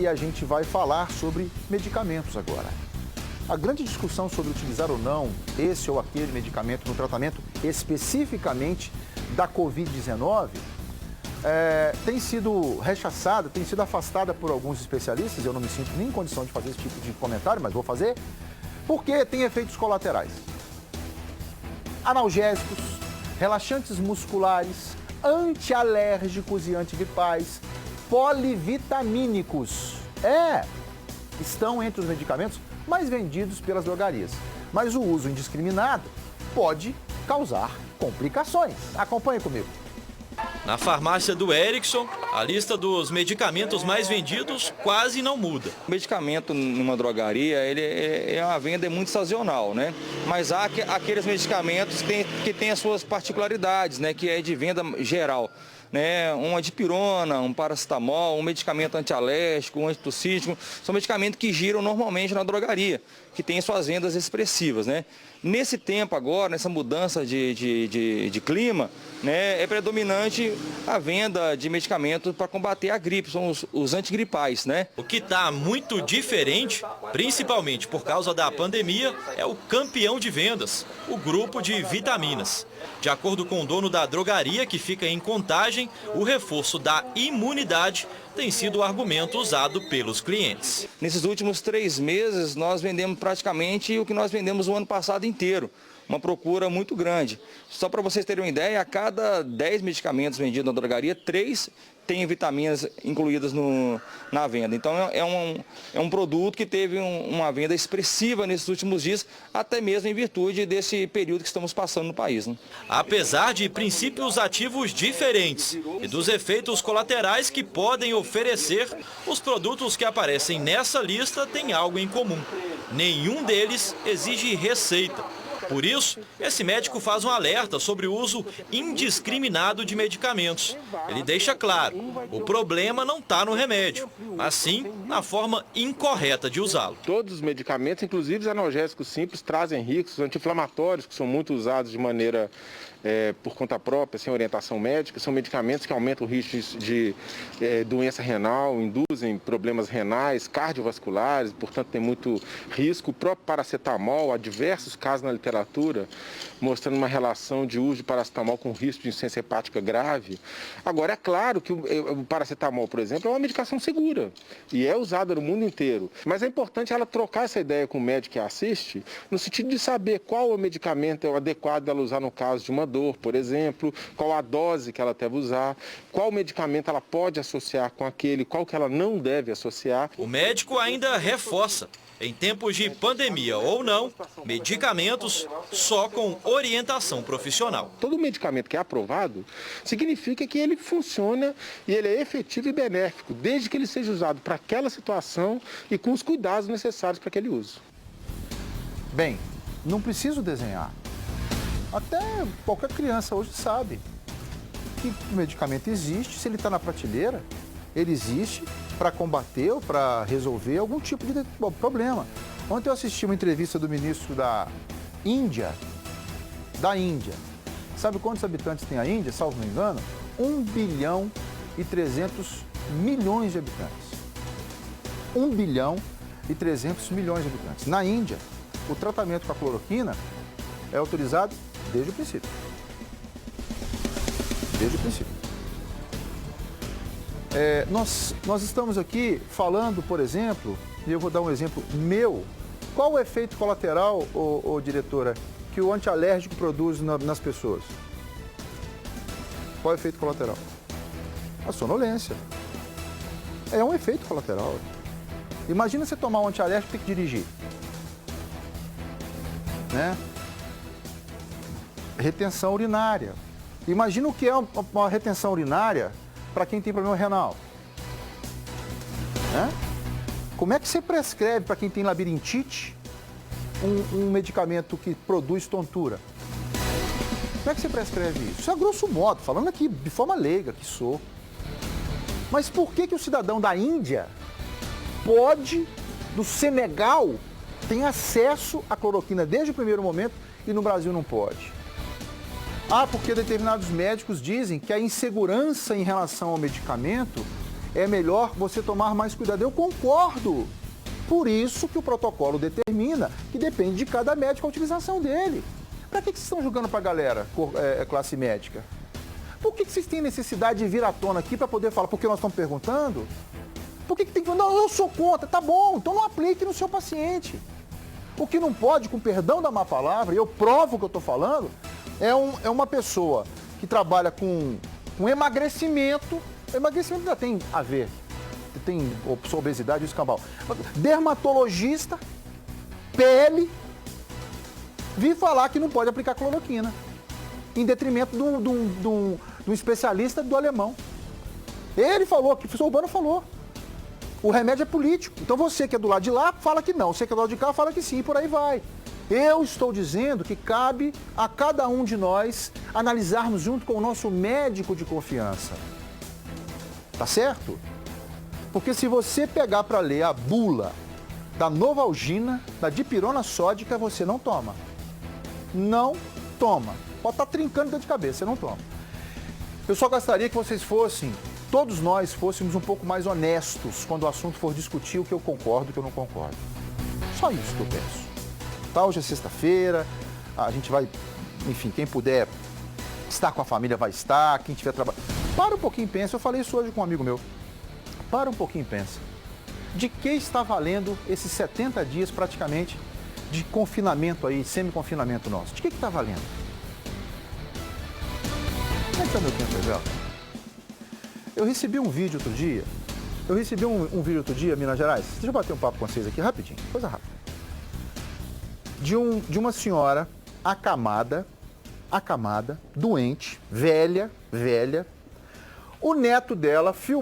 e a gente vai falar sobre medicamentos agora. A grande discussão sobre utilizar ou não esse ou aquele medicamento no tratamento especificamente da Covid-19 tem sido rechaçada, tem sido afastada por alguns especialistas. Eu não me sinto nem em condição de fazer esse tipo de comentário, mas vou fazer, porque tem efeitos colaterais. Analgésicos, relaxantes musculares, antialérgicos e antigripais, polivitamínicos. Estão entre os medicamentos mais vendidos pelas drogarias. Mas o uso indiscriminado pode causar complicações. Acompanhe comigo. Na farmácia do Erickson, a lista dos medicamentos mais vendidos quase não muda. O medicamento numa drogaria, ele é uma venda muito sazonal, né? Mas há aqueles medicamentos que têm as suas particularidades, né? Que é de venda geral, né? Uma dipirona, um paracetamol, um medicamento antialérgico, um antitussídico, são medicamentos que giram normalmente na drogaria, que têm suas vendas expressivas, né? Nesse tempo agora, nessa mudança de clima, né, é predominante a venda de medicamentos para combater a gripe, são os antigripais, né? O que está muito diferente, principalmente por causa da pandemia, é o campeão de vendas, o grupo de vitaminas. De acordo com o dono da drogaria, que fica em Contagem, o reforço da imunidade tem sido o argumento usado pelos clientes. Nesses últimos 3 meses, nós vendemos praticamente o que nós vendemos o ano passado inteiro. Uma procura muito grande. Só para vocês terem uma ideia, a cada 10 medicamentos vendidos na drogaria, 3 têm vitaminas incluídas na venda. Então é um produto que teve uma venda expressiva nesses últimos dias, até mesmo em virtude desse período que estamos passando no país, né? Apesar de princípios ativos diferentes e dos efeitos colaterais que podem oferecer, os produtos que aparecem nessa lista têm algo em comum. Nenhum deles exige receita. Por isso, esse médico faz um alerta sobre o uso indiscriminado de medicamentos. Ele deixa claro, o problema não está no remédio, mas sim na forma incorreta de usá-lo. Todos os medicamentos, inclusive os analgésicos simples, trazem riscos, anti-inflamatórios, que são muito usados de maneira por conta própria, sem orientação médica, são medicamentos que aumentam o risco de doença renal, induzem problemas renais, cardiovasculares, portanto tem muito risco. O próprio paracetamol, há diversos casos na literatura mostrando uma relação de uso de paracetamol com risco de insuficiência hepática grave. Agora, é claro que o paracetamol, por exemplo, é uma medicação segura e é usada no mundo inteiro. Mas é importante ela trocar essa ideia com o médico que a assiste, no sentido de saber qual o medicamento é o adequado dela usar no caso de uma dor, por exemplo, qual a dose que ela deve usar, qual medicamento ela pode associar com aquele, qual que ela não deve associar. O médico ainda reforça. Em tempos de pandemia ou não, medicamentos só com orientação profissional. Todo medicamento que é aprovado significa que ele funciona e ele é efetivo e benéfico, desde que ele seja usado para aquela situação e com os cuidados necessários para aquele uso. Bem, não preciso desenhar. Até qualquer criança hoje sabe que o medicamento existe, se ele está na prateleira, ele existe para combater ou para resolver algum tipo de problema. Ontem eu assisti uma entrevista do ministro da Índia. Sabe quantos habitantes tem a Índia, salvo não me engano? 1 bilhão e 300 milhões de habitantes. 1 bilhão e 300 milhões de habitantes. Na Índia, o tratamento com a cloroquina é autorizado desde o princípio. Desde o princípio. Nós estamos aqui falando, por exemplo, e eu vou dar um exemplo meu. Qual o efeito colateral, diretora, que o antialérgico produz nas pessoas? Qual é o efeito colateral? A sonolência. É um efeito colateral. Imagina você tomar um antialérgico e ter que dirigir. Né? Retenção urinária. Imagina o que é uma retenção urinária para quem tem problema renal. Né? Como é que você prescreve para quem tem labirintite um medicamento que produz tontura? Como é que você prescreve isso? Isso é grosso modo, falando aqui de forma leiga que sou. Mas por que o cidadão da Índia pode, do Senegal, tem acesso à cloroquina desde o primeiro momento e no Brasil não pode? Porque determinados médicos dizem que a insegurança em relação ao medicamento é melhor você tomar mais cuidado. Eu concordo. Por isso que o protocolo determina que depende de cada médico a utilização dele. Para que vocês estão jogando para a galera, classe médica? Por que vocês têm necessidade de vir à tona aqui para poder falar? Porque nós estamos perguntando? Por que tem que... Não, eu sou contra. Tá bom, então não aplique no seu paciente. O que não pode, com perdão da má palavra, e eu provo o que eu estou falando, é uma pessoa que trabalha com emagrecimento. Emagrecimento ainda tem a ver. Tem obesidade e escambau. Dermatologista, pele, vi falar que não pode aplicar cloroquina, em detrimento do especialista do alemão. Ele falou, que o professor Urbano falou. O remédio é político. Então você que é do lado de lá, fala que não. Você que é do lado de cá, fala que sim, por aí vai. Eu estou dizendo que cabe a cada um de nós analisarmos junto com o nosso médico de confiança. Tá certo? Porque se você pegar para ler a bula da Novalgina, da dipirona sódica, você não toma. Não toma. Pode estar trincando dor de cabeça, você não toma. Eu só gostaria que vocês fossem, todos nós fôssemos um pouco mais honestos quando o assunto for discutir o que eu concordo e o que eu não concordo. Só isso que eu peço. Tá, hoje é sexta-feira, a gente vai, enfim, quem puder estar com a família vai estar, quem tiver trabalho. Para um pouquinho e pensa, eu falei isso hoje com um amigo meu. Para um pouquinho e pensa. De que está valendo esses 70 dias praticamente de confinamento aí, semi-confinamento nosso? De que está valendo? Como é que está meu tempo, Evel? Eu recebi um vídeo outro dia. Minas Gerais. Deixa eu bater um papo com vocês aqui rapidinho, coisa rápida. De uma senhora acamada, doente, velha. O neto dela filmou